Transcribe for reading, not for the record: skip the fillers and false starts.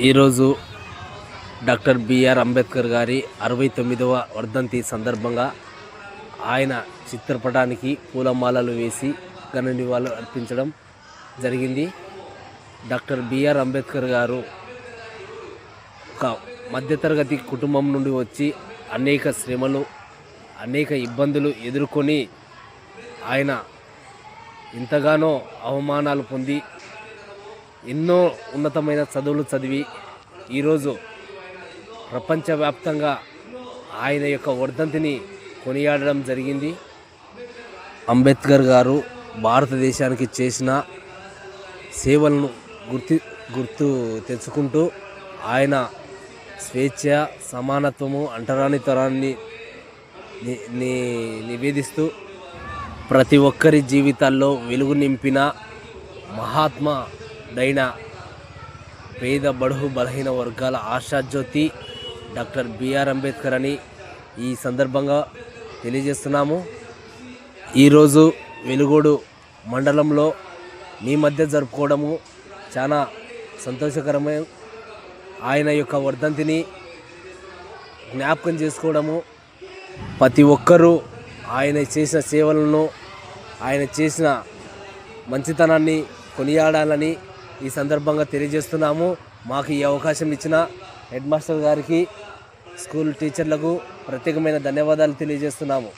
ఈరోజు doctor BR Ambedkar గారి 69వ వర్ధంతి సందర్భంగా ఆయన చిత్రపటానికి పూలమాలలు వేసి ఘన నివాళులు అర్పించడం జరిగింది. డాక్టర్ బిఆర్ అంబేద్కర్ గారు ఒక మధ్యతరగతి కుటుంబం నుండి వచ్చి అనేక శ్రమలు, అనేక ఇబ్బందులు ఎదుర్కొని ఆయన ఎంతగానో అవమానాలు పొంది ఎన్నో ఉన్నతమైన చదువులు చదివి ఈరోజు ప్రపంచవ్యాప్తంగా ఆయన యొక్క వర్ధంతిని కొనియాడడం జరిగింది. అంబేద్కర్ గారు భారతదేశానికి చేసిన సేవలను గుర్తు తెచ్చుకుంటూ ఆయన స్వేచ్ఛ, సమానత్వము, అంటరానితనాన్ని నివేదిస్తూ ప్రతి ఒక్కరి జీవితాల్లో వెలుగు నింపిన మహాత్మా డైన పేద, బడుగు, బలహీన వర్గాల ఆశాజ్యోతి డాక్టర్ బిఆర్ అంబేద్కర్ అని ఈ సందర్భంగా తెలియజేస్తున్నాము. ఈరోజు వెలుగోడు మండలంలో మీ మధ్య జరుపుకోవడము చాలా సంతోషకరమైన, ఆయన యొక్క వర్ధంతిని జ్ఞాపకం చేసుకోవడము, ప్రతి ఒక్కరూ ఆయన చేసిన సేవలను, ఆయన చేసిన మంచితనాన్ని కొనియాడాలని ఈ సందర్భంగా తెలియజేస్తున్నాము. మాకు ఈ అవకాశం ఇచ్చిన హెడ్ మాస్టర్ గారికి, స్కూల్ టీచర్లకు ప్రత్యేకమైన ధన్యవాదాలు తెలియజేస్తున్నాము.